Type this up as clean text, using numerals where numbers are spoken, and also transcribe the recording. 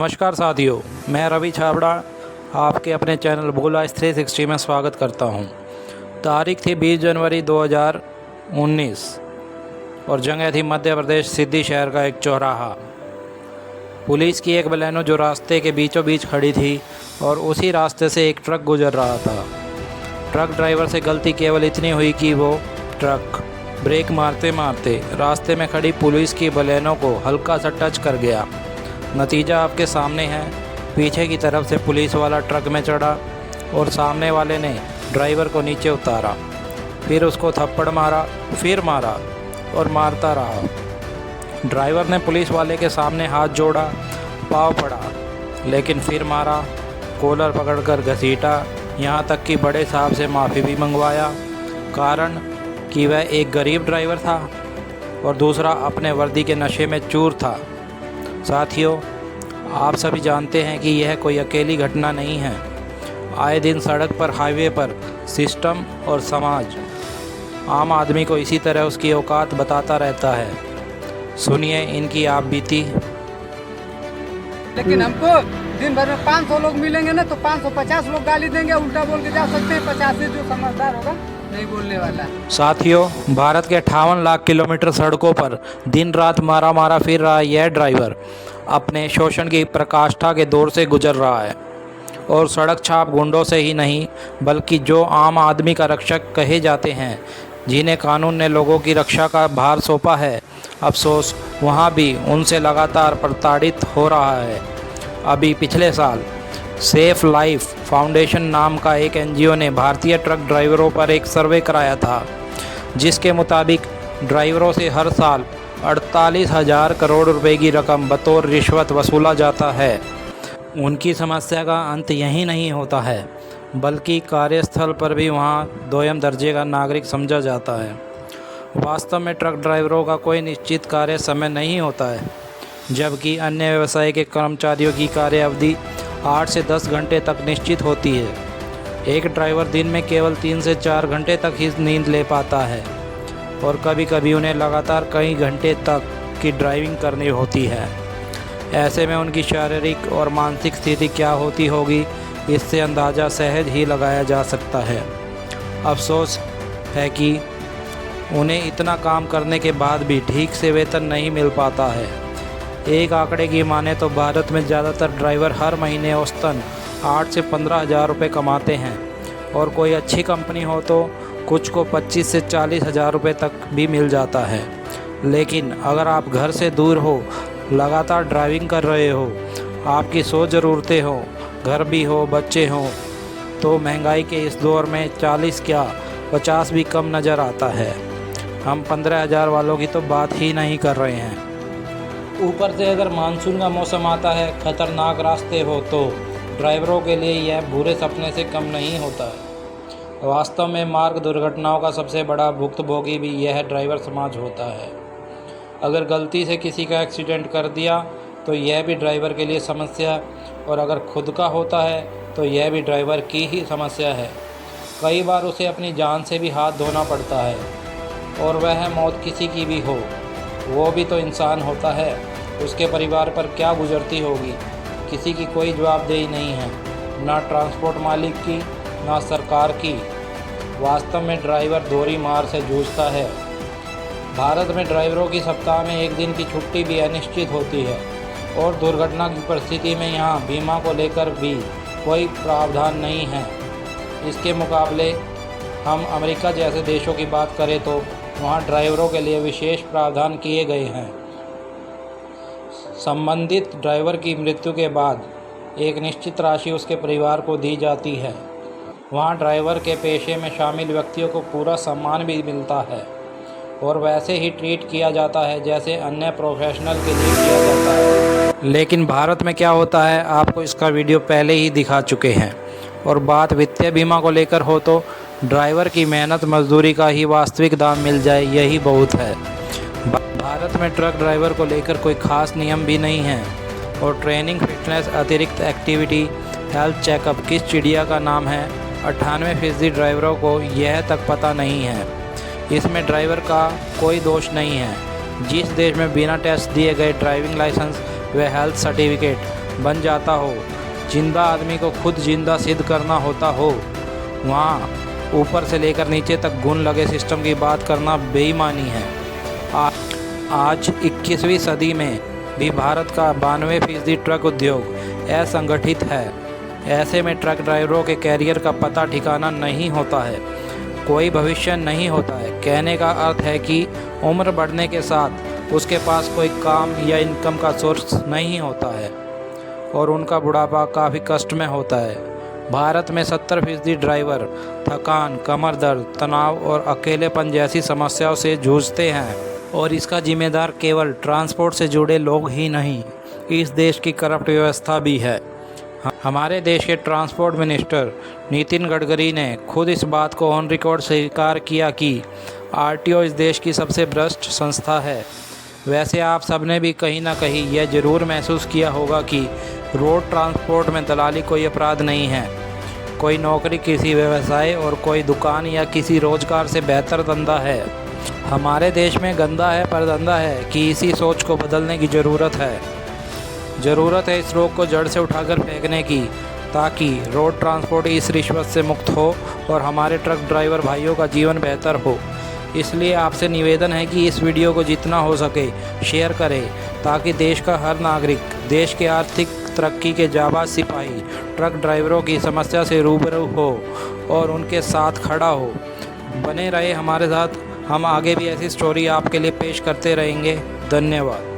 नमस्कार साथियों, मैं रवि छाबड़ा आपके अपने चैनल भोला 360 में स्वागत करता हूं। तारीख थी 20 जनवरी 2019 और जगह थी मध्य प्रदेश सिद्धि शहर का एक चौराहा। पुलिस की एक बलेनो जो रास्ते के बीचों बीच खड़ी थी और उसी रास्ते से एक ट्रक गुजर रहा था। ट्रक ड्राइवर से गलती केवल इतनी हुई कि वो ट्रक ब्रेक मारते मारते रास्ते में खड़ी पुलिस की बलेनो को हल्का सा टच कर गया। नतीजा आपके सामने है। पीछे की तरफ से पुलिस वाला ट्रक में चढ़ा और सामने वाले ने ड्राइवर को नीचे उतारा, फिर उसको थप्पड़ मारा, फिर मारा और मारता रहा। ड्राइवर ने पुलिस वाले के सामने हाथ जोड़ा, पाँव पड़ा, लेकिन फिर मारा, कॉलर पकड़कर घसीटा, यहाँ तक कि बड़े साहब से माफ़ी भी मंगवाया। कारण कि वह एक गरीब ड्राइवर था और दूसरा अपने वर्दी के नशे में चूर था। साथियों, आप सभी जानते हैं कि यह कोई अकेली घटना नहीं है। आए दिन सड़क पर, हाईवे पर सिस्टम और समाज आम आदमी को इसी तरह उसकी औकात बताता रहता है। सुनिए इनकी आप बीती। लेकिन हमको दिन भर में 500 लोग मिलेंगे ना, तो 550 लोग गाली देंगे, उल्टा बोल के जा सकते हैं। 50 से जो समझदार होगा नहीं बोलने वाला। साथियों, भारत के 58 लाख किलोमीटर सड़कों पर दिन रात मारा फिर रहा यह ड्राइवर अपने शोषण की प्रकाष्ठा के दौर से गुजर रहा है। और सड़क छाप गुंडों से ही नहीं, बल्कि जो आम आदमी का रक्षक कहे जाते हैं, जिन्हें कानून ने लोगों की रक्षा का भार सौंपा है, अफसोस वहाँ भी उनसे लगातार प्रताड़ित हो रहा है। अभी पिछले साल सेफ लाइफ फाउंडेशन नाम का एक एनजीओ ने भारतीय ट्रक ड्राइवरों पर एक सर्वे कराया था, जिसके मुताबिक ड्राइवरों से हर साल 48,000 करोड़ रुपए की रकम बतौर रिश्वत वसूला जाता है। उनकी समस्या का अंत यही नहीं होता है, बल्कि कार्यस्थल पर भी वहां दोयम दर्जे का नागरिक समझा जाता है। वास्तव में ट्रक ड्राइवरों का कोई निश्चित कार्य समय नहीं होता है, जबकि अन्य व्यवसाय के कर्मचारियों की कार्य अवधि 8 से 10 घंटे तक निश्चित होती है। एक ड्राइवर दिन में केवल 3 से 4 घंटे तक ही नींद ले पाता है और कभी कभी उन्हें लगातार कई घंटे तक की ड्राइविंग करनी होती है। ऐसे में उनकी शारीरिक और मानसिक स्थिति क्या होती होगी, इससे अंदाज़ा सहज ही लगाया जा सकता है। अफसोस है कि उन्हें इतना काम करने के बाद भी ठीक से वेतन नहीं मिल पाता है। एक आंकड़े की माने तो भारत में ज़्यादातर ड्राइवर हर महीने औसतन 8 से 15,000 रुपये कमाते हैं और कोई अच्छी कंपनी हो तो कुछ को 25 से 40,000 रुपये तक भी मिल जाता है। लेकिन अगर आप घर से दूर हो, लगातार ड्राइविंग कर रहे हो, आपकी 100 ज़रूरतें हो, घर भी हो, बच्चे हों, तो महंगाई के इस दौर में 40 क्या 50 भी कम नज़र आता है। हम 15,000 वालों की तो बात ही नहीं कर रहे हैं। ऊपर से अगर मानसून का मौसम आता है, खतरनाक रास्ते हो, तो ड्राइवरों के लिए यह बुरे सपने से कम नहीं होता है। वास्तव में मार्ग दुर्घटनाओं का सबसे बड़ा भुक्तभोगी भी यह ड्राइवर समाज होता है। अगर गलती से किसी का एक्सीडेंट कर दिया तो यह भी ड्राइवर के लिए समस्या, और अगर खुद का होता है तो यह भी ड्राइवर की ही समस्या है। कई बार उसे अपनी जान से भी हाथ धोना पड़ता है, और वह मौत किसी की भी हो, वो भी तो इंसान होता है। उसके परिवार पर क्या गुजरती होगी, किसी की कोई जवाबदेही नहीं है, ना ट्रांसपोर्ट मालिक की, ना सरकार की। वास्तव में ड्राइवर दोहरी मार से जूझता है। भारत में ड्राइवरों की सप्ताह में एक दिन की छुट्टी भी अनिश्चित होती है, और दुर्घटना की परिस्थिति में यहाँ बीमा को लेकर भी कोई प्रावधान नहीं है। इसके मुकाबले हम अमेरिका जैसे देशों की बात करें तो वहाँ ड्राइवरों के लिए विशेष प्रावधान किए गए हैं। संबंधित ड्राइवर की मृत्यु के बाद एक निश्चित राशि उसके परिवार को दी जाती है। वहाँ ड्राइवर के पेशे में शामिल व्यक्तियों को पूरा सम्मान भी मिलता है और वैसे ही ट्रीट किया जाता है जैसे अन्य प्रोफेशनल के लिए किया जाता है। लेकिन भारत में क्या होता है, आपको इसका वीडियो पहले ही दिखा चुके हैं। और बात वित्तीय बीमा को लेकर हो तो ड्राइवर की मेहनत मजदूरी का ही वास्तविक दाम मिल जाए, यही बहुत है। भारत में ट्रक ड्राइवर को लेकर कोई खास नियम भी नहीं है, और ट्रेनिंग, फिटनेस, अतिरिक्त एक्टिविटी, हेल्थ चेकअप किस चिड़िया का नाम है, 98% ड्राइवरों को यह तक पता नहीं है। इसमें ड्राइवर का कोई दोष नहीं है। जिस देश में बिना टेस्ट दिए गए ड्राइविंग लाइसेंस व हेल्थ सर्टिफिकेट बन जाता हो, जिंदा आदमी को खुद जिंदा सिद्ध करना होता हो, वहाँ ऊपर से लेकर नीचे तक घुन लगे सिस्टम की बात करना बेईमानी है। आज 21वीं सदी में भी भारत का 92% ट्रक उद्योग असंगठित है। ऐसे में ट्रक ड्राइवरों के कैरियर का पता ठिकाना नहीं होता है, कोई भविष्य नहीं होता है। कहने का अर्थ है कि उम्र बढ़ने के साथ उसके पास कोई काम या इनकम का सोर्स नहीं होता है और उनका बुढ़ापा काफ़ी कष्ट में होता है। भारत में 70% ड्राइवर थकान, कमर दर्द, तनाव और अकेलेपन जैसी समस्याओं से जूझते हैं और इसका जिम्मेदार केवल ट्रांसपोर्ट से जुड़े लोग ही नहीं, इस देश की करप्ट व्यवस्था भी है। हमारे देश के ट्रांसपोर्ट मिनिस्टर नितिन गडकरी ने खुद इस बात को ऑन रिकॉर्ड स्वीकार किया कि आरटीओ इस देश की सबसे भ्रष्ट संस्था है। वैसे आप सबने भी कहीं ना कहीं यह ज़रूर महसूस किया होगा कि रोड ट्रांसपोर्ट में दलाली कोई अपराध नहीं है, कोई नौकरी, किसी व्यवसाय और कोई दुकान या किसी रोज़गार से बेहतर धंधा है। हमारे देश में गंदा है पर धंधा है कि इसी सोच को बदलने की ज़रूरत है इस रोग को जड़ से उठाकर फेंकने की, ताकि रोड ट्रांसपोर्ट इस रिश्वत से मुक्त हो और हमारे ट्रक ड्राइवर भाइयों का जीवन बेहतर हो। इसलिए आपसे निवेदन है कि इस वीडियो को जितना हो सके शेयर करें, ताकि देश का हर नागरिक देश के आर्थिक तरक्की के जाबाज सिपाही ट्रक ड्राइवरों की समस्या से रूबरू हो और उनके साथ खड़ा हो। बने रहे हमारे साथ, हम आगे भी ऐसी स्टोरी आपके लिए पेश करते रहेंगे। धन्यवाद।